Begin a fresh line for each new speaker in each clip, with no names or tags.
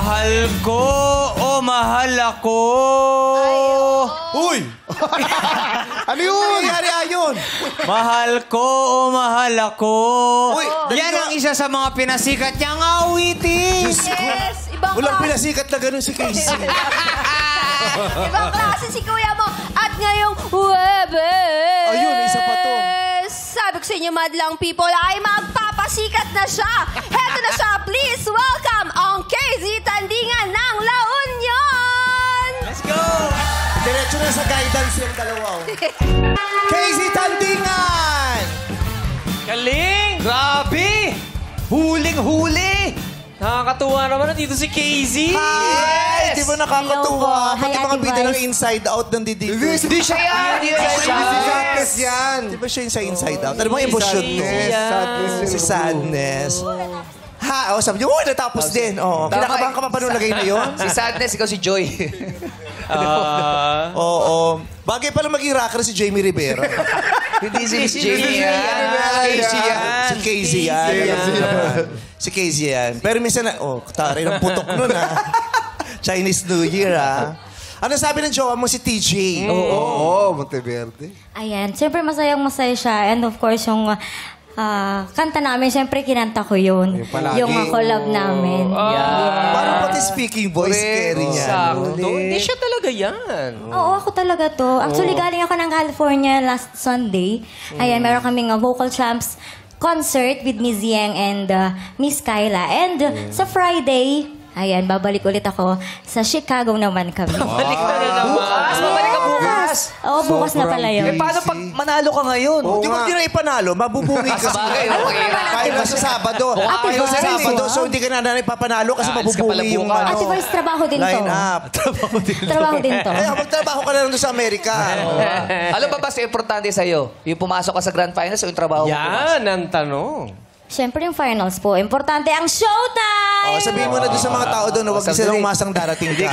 Mahal ko o mahal ako?
Uy! Ano yun? Nangyayari ayon?
Mahal ko o mahal ako?
Uy,
yan ang isa sa mga pinasikat niyang awitin.
Yes, ibang
Walang
klase.
pinasikat na gano'n si Casey.
Ibang klase si kuya mo. At ngayong Huwebes.
Ayun, isa pa to.
Sabi ko sa inyo, madlang people, ay magpapasikat na siya. Heto na siya. Please welcome ang KZ Tandingan ng La Union.
Let's go!
Diretso na sa guidance yung dalawa. Casey Tandingan!
Galing! Grabe! Huling-huli! Nakakatuwa naman na dito si KZ.
Hi! Di ba nakakatuwa?
Hello po.
Pati
Hi,
mga
Ate
bida ng
Vice.
inside out ng didi.
Hindi siya yan! Hindi siya!
Sadness yan.
Di ba siya yung sa inside out? Ano bang emosyon mo?
Sadness.
Si sadness. Ha? Sabi niyo, natapos din. Kinakabahan ka pa pa nung lagay na yun?
Si Sadness, ikaw si Joy.
Oo. Bagay pala maging rocker si Jamie Rivera.
Hindi si Jamie yan.
Casey yan. Si Casey yan. Si Casey yan. Pero minsan na, taray ng putok nun Chinese New Year Ano sabi ng jowa mo si TJ?
Oo, Monteverde.
Ayan, siyempre masayang-masaya siya. And of course, yung kanta namin, siyempre kinanta ko yun. Yung collab namin.
Parang pati speaking voice, carry niya.
Sakto. Hindi siya talaga yan.
Oo, ako talaga to. Actually, galing ako ng California last Sunday. Ayan, meron kaming Vocal Champs concert with Miss Yang and Miss Kyla. And sa Friday, ayan, babalik ulit ako. Sa Chicago naman kami.
Balik na rin naman.
Babalik ka bukas.
Oo, bukas na pala yun.
Paano pag manalo ka ngayon?
Di mo na ipanalo, mabubungi ka sa
Sabagay,
kahit ba sa Sabado. Kahit ba sa Sabado, so hindi ka na ipapanalo kasi
Alis ka pala
mabubungi yung
bukas.
Ate Vice, trabaho din to.
line up.
Trabaho din to.
Kaya magtrabaho ka na lang doon sa Amerika.
Alam ba mas importante sa'yo? Yung pumasok ka sa Grand Finals o yung trabaho mo?
Yan ang tanong.
Siyempre yung finals po. Importante ang showtime!
Sabihin mo na doon sa mga tao doon na huwag silang umasang darating ka.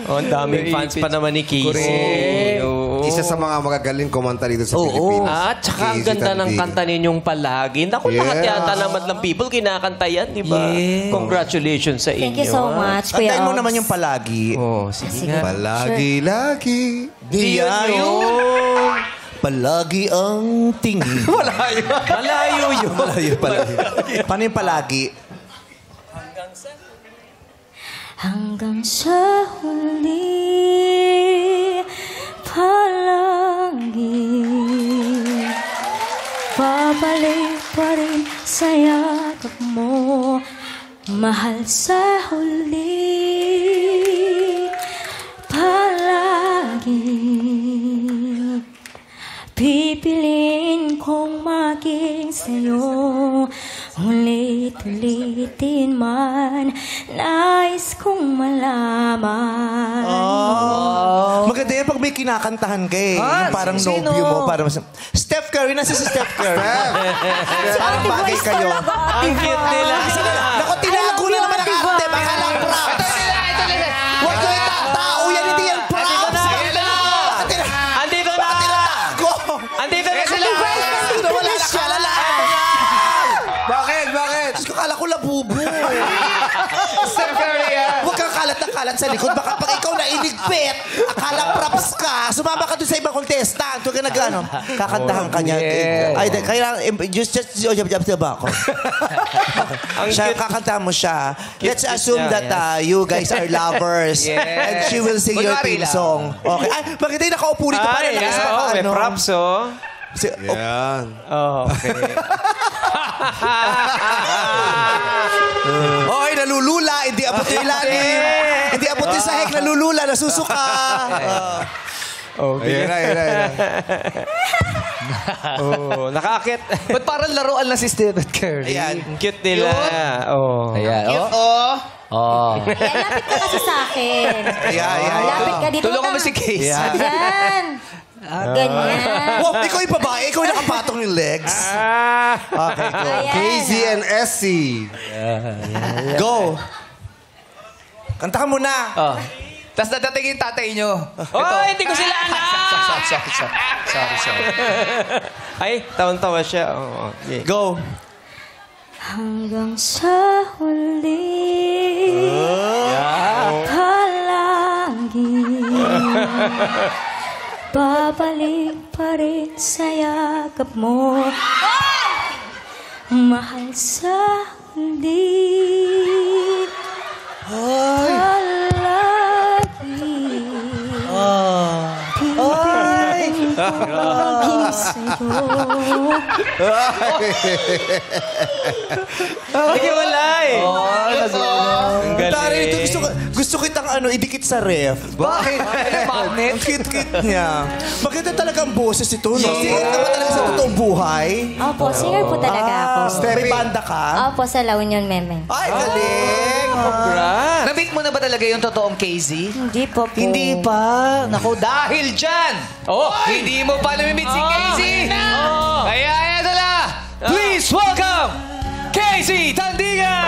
Ang daming fans pa naman ni Casey. Oo.
Isa sa mga magagaling kumanta dito sa Pilipinas.
At saka ang
Casey
ganda ng
Tandingan.
kanta ninyong palagi. Naku, lahat yata naman ng people kinakanta yan, di ba? Congratulations sa inyo.
Thank you so much, Kuya
Kantahin mo
Ogs.
naman yung palagi.
Sige nga.
Palagi-lagi.
Di ayaw. Palagi ang tingin.
Malayo yun.
Malayo pala. Paano yung palagi?
Hanggang sa huli, palagi, babalik pa rin sa yakap mo, mahal sa huli, palagi. Pipiliin kong maging sa'yo, ulit-ulitin man, nais kong malaman.
Maganda yan pag may kinakantahan ka Yung parang nobyo mo. Parang Steph Curry. Nasa si Steph Curry. Parang bagay kayo.
Ang cute nila.
Naku, tinago na naman ang arte. Baka lang props. Huwag nyo itatao yan. Hindi yan props.
Andito na! Andito na sila!
Wala na kalala.
Bakit?
Diyos ko, kala ko labubo.
Steph Curry yan.
Huwag kang kalat na kalat sa likod. Baka pag ikaw na inigpit, akala props ka, sumama ka doon sa ibang contestant. Huwag ka nag-ano. Kakantahan ka niya. Ay, kaya just ba ako? Siya, kakantahan mo siya. Let's assume that you guys are lovers. And she will sing your
Kunwari
theme
lang.
song. Okay. Ay, bakit tayo nakaupo rito pa rin?
May props, oh.
Yan.
Okay.
Okay, nalulula. Hindi abot yung ilalim. Hindi abot yung sahig. Nalulula. Nasusuka.
Ayan na.
Oh, nakaakit.
Ba't parang laruan lang si Stephen Curry?
Ayan.
Ang cute nila. Oh.
Ayan.
Ayan, lapit ka kasi sa akin.
Ayan.
Lapit ka dito.
Tulungan mo si Casey.
Ayan. Ganyan.
Wow, ikaw yung babae. Ikaw yung nakapatong yung legs. Okay, go.
Ayan.
Casey and Essie.
Go. Kanta ka muna.
Tapos natatingin yung tatay nyo.
Oh, hindi ko sila alam!
Sorry.
Ay, tawan-tawa siya. Oh, okay.
Go.
Hanggang sa huli, palagi babalik pa rin sa yakap mo. Mahal sa huli, palagi pipiliin ko maging sa'yo.
Naghiwalay.
Ang galing. Gusto kitang idikit sa ref.
Bakit? Magnet?
Ang cute-cute niya. Maganda talaga ang boses ito, no? Singer ka ba talaga sa totoong buhay?
Opo, singer po talaga ako.
May banda ka?
Opo, sa La Union, Meme.
Ay, galing!
Congrats.
Na-meet mo na ba talaga yung totoong KZ?
Hindi po po.
Hindi pa. Naku, dahil dyan, hindi mo pa namimit si KZ. Kaya eto na, please welcome KZ Tandingan!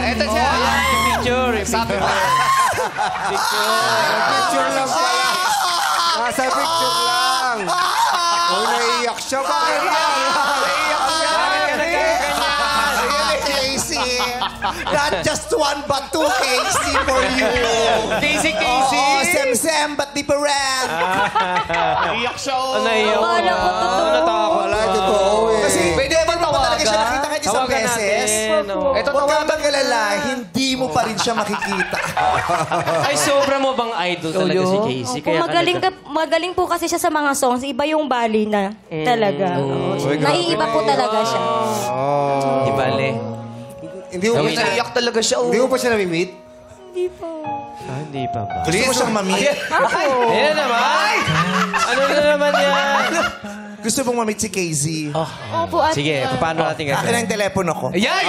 Eto siya.
Picture.
Sabi mo.
Picture lang pala. Nasa picture lang. Oh, naiiyak siya. Bakit yan? Naiiyak siya.
Casey. Not just one, but two Casey for you.
KZ.
Oo, sem-sem, but different.
Naiiyak siya.
Naiyak.
Wala ko totoo.
Wala, totoo eh.
Kasi
Pwede ba
talaga siya
tawagan?
nakita kahit isang
Tawagan
beses.
natin. Oh.
Ito
Huwag kang
tawagan.
mag-alala, hindi mo pa rin siya makikita.
Ay, sobra mo bang idol talaga si Casey?
Opo, magaling po kasi siya sa mga songs. Iba yung bali na talaga. Naiiba po talaga siya.
Di bale.
Hindi mo pa siya,
Naiiyak talaga siya.
hindi mo pa siya nami-meet?
Hindi po.
Hindi pa ba?
Gusto mo siyang mamit?
Ayan naman. Ano na naman yan?
Gusto mong mamit si KZ?
Opo, at...
Sige, paano natin
Akin ang telepono ko.
Yan!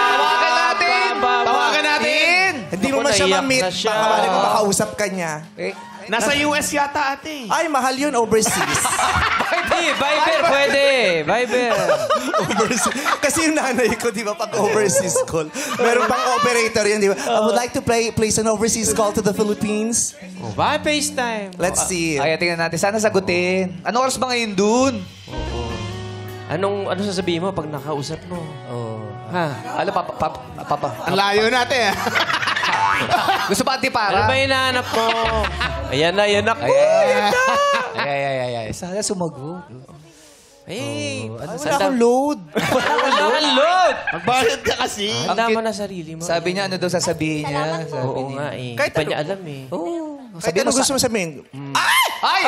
Tawagan natin! Tawagan natin!
Hindi mo man siya
naiyak
mamit.
na siya.
Baka mali mo makausap ka niya.
Nasa US yata, ate.
Ay, mahal yun, overseas.
Hindi, Viber pwede. Viber.
Overseas. Kasi yung nanay ko, di ba, pag overseas call, meron pang operator yan, di ba? I would like to place an overseas call to the Philippines.
Ba, FaceTime.
Let's see.
Ay, tingnan natin. Sana sagutin. Ano oras ba ngayon dun?
Ano sasabihin mo pag nakausap mo? Ha?
Ano, papa?
Ang layo natin.
Gusto ba
Ano
antipara?
ba hinahanap mo? Ayan na, yan ako.
Ay. Sana sumagot.
Ay,
Wala akong load.
wala kang load.
Magbayad ka kasi.
Handa mo na sarili mo.
Sabi niya, ano daw sasabihin niya? Sabi
Oo
niya.
nga eh.
Kahit
Hindi pa niya alam eh.
Kahit ano gusto mo sabihin?
Ay!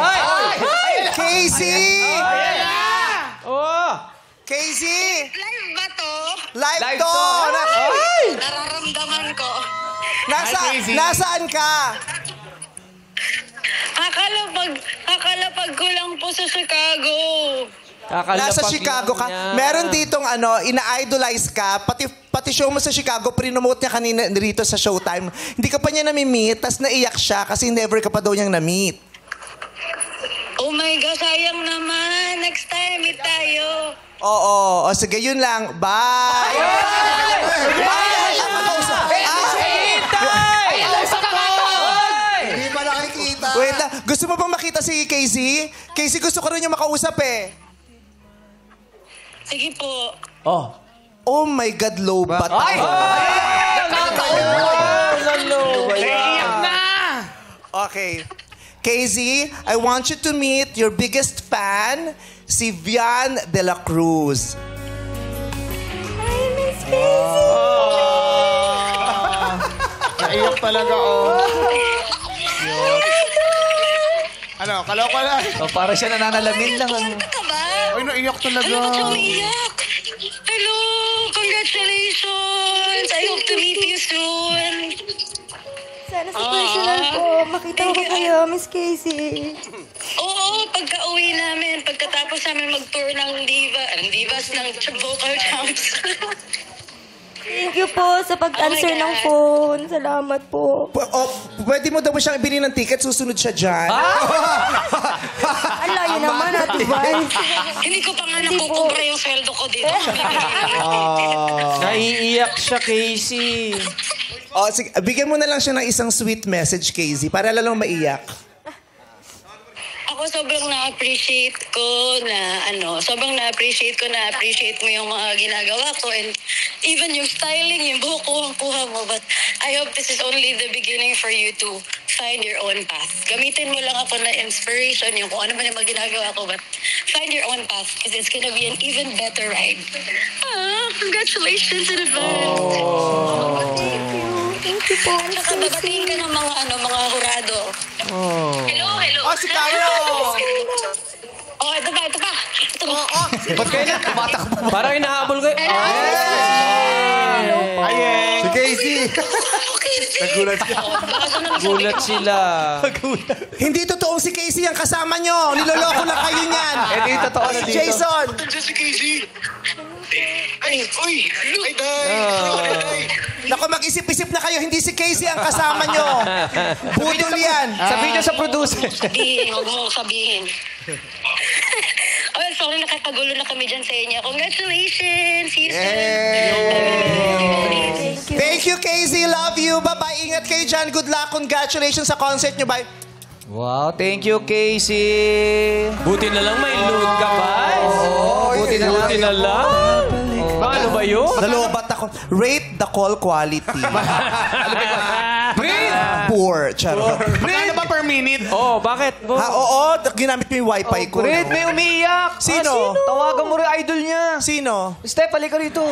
Casey!
Oh!
Casey!
Live ba to?
Live
Live
to!
to!
Nararamdaman ko.
Nasaan ka?
Akalapag ko lang po sa Chicago.
Nasa Chicago ka. Meron ditong ina-idolize ka. Pati show mo sa Chicago, prinomote niya kanina rito sa Showtime. Hindi ka pa niya nami-meet, tas naiyak siya kasi never ka pa daw niyang na-meet.
Oh my God, sayang naman. Next time, meet tayo.
Oo. O sige, yun lang. Bye!
Hindi pa nakikita.
Wait lang. Gusto mo bang makita si Casey? Casey, gusto ko rin yung makausap eh.
Sige po.
Oh my God, low bat ako.
Naiiyak na.
Okay. Casey, I want you to meet your biggest fan, si Vian de la Cruz.
Hi, Miss Casey.
Naiiyak talaga, oh. Ano, kaloka lang.
Oh, para siya nananalamin lang.
Kanta ka ba?
Ay, naiiyak talaga.
Ano ba't umiiyak? Hello, congratulations. I hope to meet you soon.
Sana sa personal po. Makita ko kayo, Miss Casey.
Oo, pagka-uwi namin, pagkatapos namin mag-tour ng divas ng vocal champs.
Thank you po sa pag-answer
Oh my
ng
God.
phone. Salamat po.
Pwede mo daw mo siyang ibili ng ticket, susunod siya dyan.
Ang layo naman, Ate Vice.
Hindi ko pa nga nakukubra yung sweldo ko dito.
Naiiyak siya, Casey.
Sige, bigyan mo na lang siya ng isang sweet message, Casey, para lalong maiyak.
Ako sobrang na-appreciate ko na-appreciate mo yung mga ginagawa ko and even yung styling, yung buhok ko, ang kuha mo. But I hope this is only the beginning for you to find your own path. Gamitin mo lang ako na inspiration, yung kung ano man yung mga ginagawa ko, but find your own path because it's gonna be an even better ride. Congratulations in advance.
Thank you po.
Saka babatiin ka ng mga hurado. Hello.
Oh, si Carlo!
Oh, ito pa.
Ba't kayo na tumatakbo?
Parang hinahabol ko.
Si Casey. Nagulat siya.
Gulat sila.
Hindi totoong si Casey ang kasama nyo. Niloloko na kayo niyan.
Ito yung totoo na dito.
Jason!
Si Casey. Ay, Day.
Naku, mag-isip-isip na kayo. Hindi si Casey ang kasama nyo. Budol yan.
Sabihin niyo sa producer.
Huwag mo sabihin. Oh, sorry, nakatagulo na kami dyan sa inyo. Congratulations! See you soon.
Thank you, Casey. Love you. Bye-bye. Ingat kayo dyan. Good luck. Congratulations sa concert nyo. Bye.
Wow, thank you, Casey.
Buti na lang may load ka, guys.
Buti na lang.
Buti na lang. Paano ba yun?
Nalobat ako. Rate the call quality. Poor. Charot.
Magkano ba per minute?
Oh, bakit?
Ha, oo. Ginamit mo yung wifi ko.
Red, may umiiyak.
Sino?
Tawagan mo rin idol niya.
Sino?
Steph, halika rito.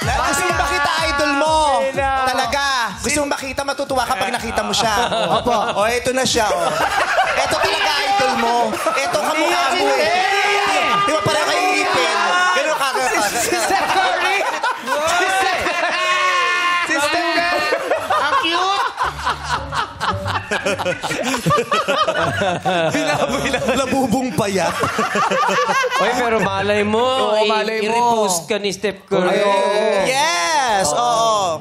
Gusto mo makita idol mo? Talaga. Gusto mo makita, matutuwa kapag nakita mo siya. Opo. O, eto na siya. O. Eto talaga idol mo. Eto kamukha mo eh. Di ba parang kayo ngipin? Ganun ka.
Si Steph Curry. Si Steph Curry.
Ang cute!
Labubong payat.
Oy, pero malay mo.
Oo, malay mo.
I-repost ka ni Steph Curry.
Yes! Oo.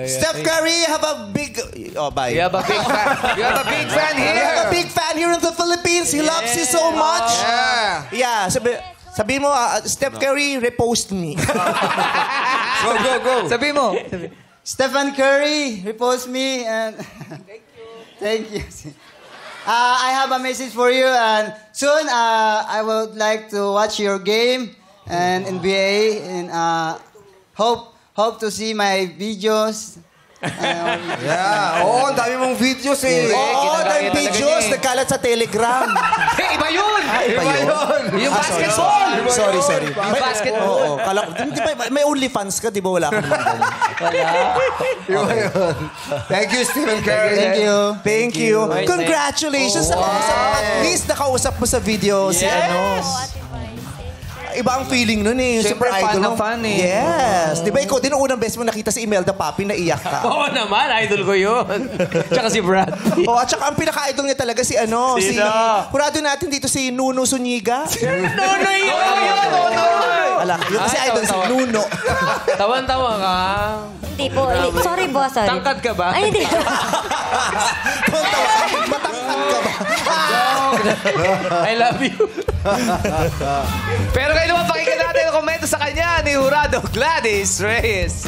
Steph Curry, have a big... Oh, bye.
We have a big fan. We have a big fan
We have a
here.
big fan here in the Philippines. He loves you so much. Yeah. Sabi mo, Steph Curry, repost me.
Go.
Sabi mo.
Stephen Curry, repost me and thank you. I have a message for you and soon I would like to watch your game and NBA and hope to see my videos.
Yeah. Oo, ang dami mong videos eh.
Oo, dahil
talaga
videos,
niya eh.
nagkalat sa Telegram.
Iba yun!
Iba yun?
Yung basketball!
Sorry.
Yung basketball.
Oo. Di ba, may OnlyFans ka, di ba wala ka naman ganun?
Iba yun. Thank you, Stephen Curry.
Thank you.
Nice,
Congratulations. At least nakausap mo sa video si ano. Iba ang feeling nun eh. Yung
Siyempre,
super
fan
idol
na
mo.
fan eh.
Yes. Di ba ikaw din ang unang beses mo nakita si Imelda Papi, naiyak ka?
Oo naman, idol ko yun. Tsaka si Brad Pitt.
Oh, at saka ang pinaka-idol niya talaga si ano,
Sino?
Kurado natin dito si Nuno Zuniga.
Nuno yun!
Ala, yung kasi idol si Nuno.
Tawan-tawa ka.
Hindi po. Sorry, boss. Sorry.
Tangkad ka ba?
Ay, hindi.
Matangkad ka ba?
I love you.
Pero kayo naman pakinggan natin ang komento sa kanya ni Jurado Gladys Reyes.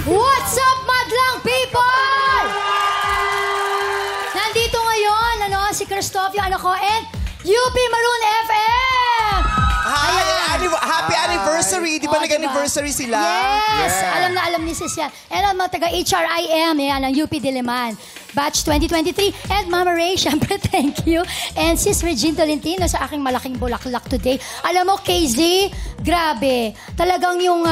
What's up, madlang people? Nandito ngayon, si Christoph, yung anak ko, and UP Maroon FM!
Happy anniversary! Di ba nag-anniversary sila?
Yes! Alam na alam ni Sis yan. And ang mga taga-HRIM, yan, ang UP Diliman. Batch 2023. And Mama Ray, syempre, thank you. And Sis Regine Tolentino sa aking malaking bulaklak today. Alam mo, KZ, grabe. Talagang yung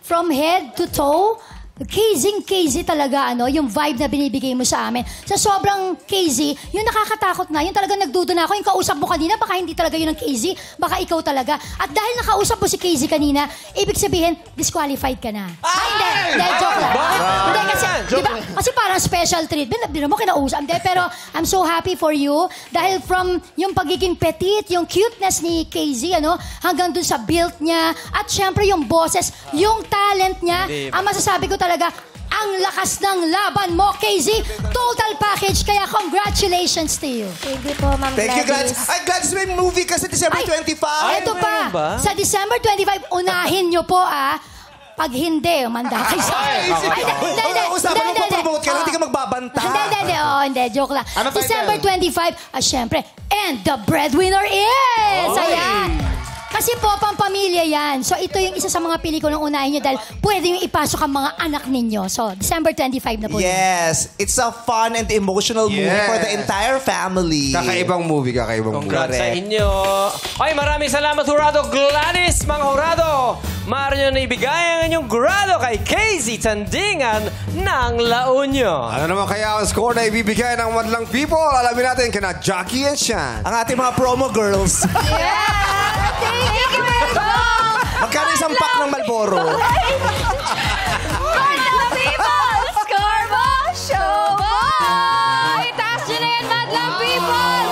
from head to toe, KZ talaga, yung vibe na binibigay mo sa amin. Sa sobrang KZ, yung nakakatakot na, yung talagang nagdudo na ako, yung kausap mo kanina, baka hindi talaga yun ang KZ, baka ikaw talaga. At dahil nakausap mo si KZ kanina, ibig sabihin, disqualified ka na. Hindi, joke lang. Hindi, kasi, diba, kasi parang special treatment, di mo kinausap. Hindi, pero I'm so happy for you, dahil from yung pagiging petite, yung cuteness ni KZ, hanggang dun sa build niya, at syempre yung boses, yung talent niya, ang masasabi ko talaga, ang lakas ng laban mo, KZ. Total package, kaya congratulations to you.
Thank you po, Ma'am
Thank you, Gladys.
Gladys.
Ay, Gladys, may movie ka sa December 25.
Ito pa, sa December 25, unahin nyo po, Pag hindi, umanda kayo sa akin.
Usapan mo pa-promote ka, hindi ka magbabanta.
Hindi, joke lang. December 25, syempre, and the breadwinner is, ayan. Kasi po, pampamilya yan. So, ito yung isa sa mga pelikulang unahin nyo dahil pwede yung ipasok ang mga anak ninyo. So, December 25 na po.
Yes. It's a fun and emotional movie for the entire family.
Kakaibang movie.
Congrats sa inyo. Ay, maraming salamat, Jurado Gladys, mga Jurado. Maaari nyo na ibigay ang inyong grado kay Casey Tandingan ng La Union.
Ano naman kaya ang score na ibibigay ng madlang people? Alamin natin kina Jackie and Shan.
Ang ating mga promo girls.
Thank you very much!
Magkano isang pack ng Marlboro?
Madlang people! Score mo! Show mo!
Itaas nyo na yan, Madlang People!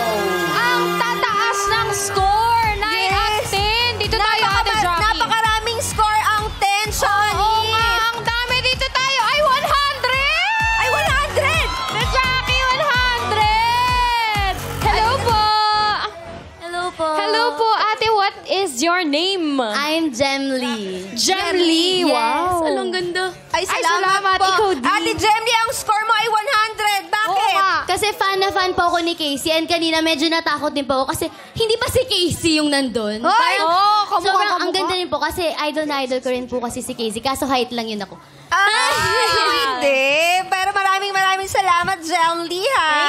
Ang tataas ng score! 9 at 10! Dito tayo, Ate Jackie.
Napakaraming score ang 10, Shani!
Oo nga, ang dami dito tayo. Ay, 100!
Ay, 100!
Ate Jackie, 100! Hello po!
Hello po.
Hello po, Ate. What is your name?
I'm Jemly.
Jemly, wow.
Yes, along ganda. Ay,
salamat
po.
ikaw din.
Ate Jemly, ang score mo ay 100. Bakit?
Oo nga.
Kasi fan na fan po ako ni Casey and kanina medyo natakot din po ako kasi hindi pa si Casey yung nandun. Sobrang ang ganda rin po kasi idol na idol ko rin po kasi si Casey kaso height lang yun ako. Hindi. Pero maraming salamat, Jemly, ha?